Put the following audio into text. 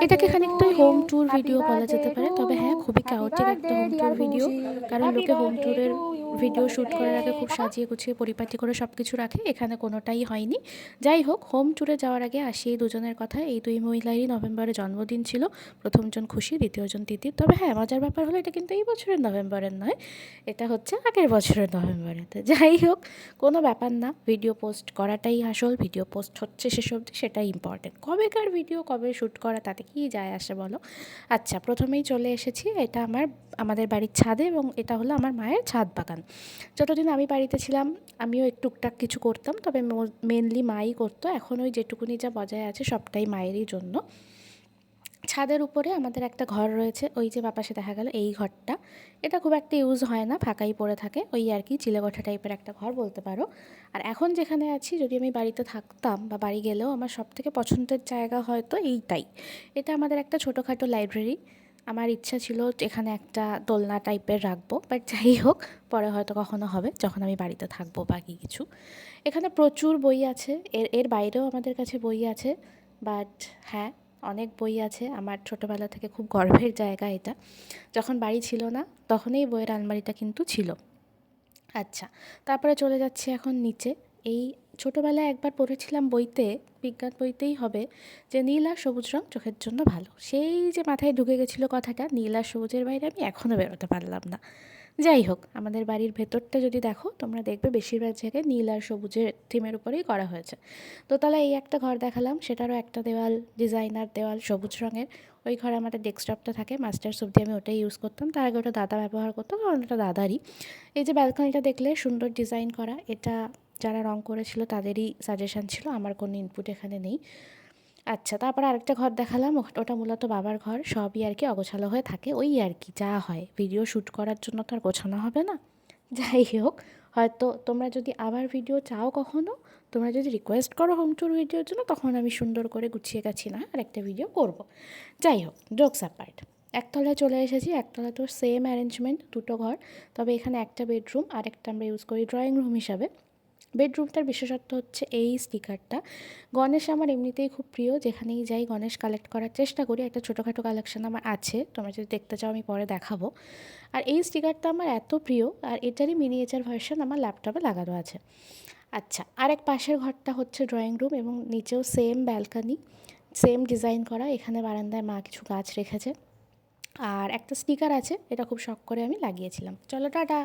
এটাকে খানিকটা home tour video বলা যেতে পারে, তবে হ্যাঁ খুবই chaotic একটা হোম ট্যুর ভিডিও। কারণ লোকে হোম ট্যুরের ভিডিও শ্যুট করার আগে খুব সাজিয়ে গুছিয়ে পরিপাটি করে সব কিছু রাখে, এখানে কোনোটাই হয়নি। যাই হোক, হোম ট্যুরে যাওয়ার আগে আসি এই দুজনের কথা। এই দুই মহিলারই নভেম্বরে জন্মদিন ছিল, প্রথমজন খুশি, দ্বিতীয়জন তিতির। তবে হ্যাঁ, মজার ব্যাপার হলো এটা কিন্তু এই বছরের নভেম্বরের নয়, এটা হচ্ছে আগের বছরের নভেম্বরে। তো যাই হোক, কোনো ব্যাপার না, ভিডিও পোস্ট করাটাই আসল, ভিডিও পোস্ট হচ্ছে শেষ অবধি, সেটাই ইম্পর্টেন্ট। কবেকার ভিডিও কবে শ্যুট করা তাতে কি যায় আসে বলো। আচ্ছা, প্রথমেই চলে এসেছি, এটা আমাদের বাড়ির ছাদে, এবং এটা হলো আমার মায়ের ছাদ বাগান। যতদিন আমি বাড়িতে ছিলাম আমিও একটু টুকটাক কিছু করতাম, তবে মেনলি মাই করতো। এখন ওই যেটুকুনি যা বজায় আছে সবটাই মায়েরই জন্য। ছাদের উপরে আমাদের একটা ঘর রয়েছে, ওই যে বাপাসে দেখা গেল এই ঘরটা। এটা খুব একটা ইউজ হয় না, ফাঁকাই পড়ে থাকে, ওই আর কি চিলেকোঠা টাইপের একটা ঘর বলতে পারো। আর এখন যেখানে আছি, যদি আমি বাড়িতে থাকতাম বা বাড়ি গেলেও, আমার সবথেকে পছন্দের জায়গা হয়তো এইটাই। এটা আমাদের একটা ছোটোখাটো লাইব্রেরি। আমার ইচ্ছা ছিল এখানে একটা দোলনা টাইপের রাখবো, বাট যাই হোক, পরে হয়তো কখনো হবে যখন আমি বাড়িতে থাকবো বাকি কিছু। এখানে প্রচুর বই আছে, এর এর বাইরেও আমাদের কাছে বই আছে, বাট হ্যাঁ, অনেক বই আছে। আমার ছোটোবেলা থেকে খুব গর্বের জায়গা এটা। যখন বাড়ি ছিল না তখন এই বইয়ের আলমারিটা কিন্তু ছিল। আচ্ছা, তারপরে চলে যাচ্ছি এখন নিচে। এই ছোটোবেলায় একবার পড়েছিলাম বইতে, বিজ্ঞান বইতেই হবে, যে নীল আর সবুজ রং চোখের জন্য ভালো। সেই যে মাথায় ঢুকে গেছিলো কথাটা, নীল আর সবুজের বাইরে আমি এখনও বেরোতে পারলাম না। যাই হোক, আমাদের বাড়ির ভেতরটা যদি দেখো তোমরা, দেখবে বেশিরভাগ জায়গায় নীল আর সবুজের থিমের উপরেই করা হয়েছে। দোতলায় এই একটা ঘর দেখালাম, সেটারও একটা দেওয়াল, ডিজাইনার দেওয়াল, সবুজ রঙের। ওই ঘরে আমাদের ডেস্কটপটা থাকে, মাস্টার্স অবধি আমি ওটাই ইউজ করতাম, তার আগে ওটা দাদা ব্যবহার করতো, কারণ ওটা দাদারই। এই যে ব্যালকনিটা দেখলে সুন্দর ডিজাইন করা, এটা যারা রং করেছিল তাদেরই সাজেশন ছিল, আমার কোনো ইনপুট এখানে নেই। আচ্ছা, তারপর আরেকটা ঘর দেখালাম, ওটা মূলত বাবার ঘর। সবই আর কি অগোছালো হয়ে থাকে, ওই আর কি যা হয়, ভিডিও শ্যুট করার জন্য তো আর গোছানো হবে না। যাই হোক, হয়তো তোমরা যদি আবার ভিডিও চাও কখনো, তোমরা যদি রিকোয়েস্ট করো হোম ট্যুর ভিডিওর জন্য, তখন আমি সুন্দর করে গুছিয়ে গাছি না আর একটা ভিডিও করব। যাই হোক, জোকস অ্যাপার্ট, একতলায় চলে এসেছি। একতলা তো সেম অ্যারেঞ্জমেন্ট, দুটো ঘর, তবে এখানে একটা বেডরুম আর একটা আমরা ইউজ করি ড্রয়িং রুম হিসাবে। বেডরুমটার বিশেষত্ব হচ্ছে এই স্টিকারটা। গণেশ আমার এমনিতেই খুব প্রিয়, যেখানেই যাই গণেশ কালেক্ট করার চেষ্টা করি, একটা ছোটোখাটো কালেকশন আমার আছে, তোমরা যদি দেখতে চাও আমি পরে দেখাবো। আর এই স্টিকারটা আমার এত প্রিয়, আর এটারই মিনিয়েচার ভার্সন আমার ল্যাপটপে লাগানো আছে। আচ্ছা, আরেক পাশের ঘরটা হচ্ছে ড্রয়িং রুম, এবং নিচেও সেম ব্যালকনি, সেম ডিজাইন করা। এখানে বারান্দায় মা কিছু গাছ রেখেছে, আর একটা স্টিকার আছে, এটা খুব শখ করে আমি লাগিয়েছিলাম। চলো, টাটা।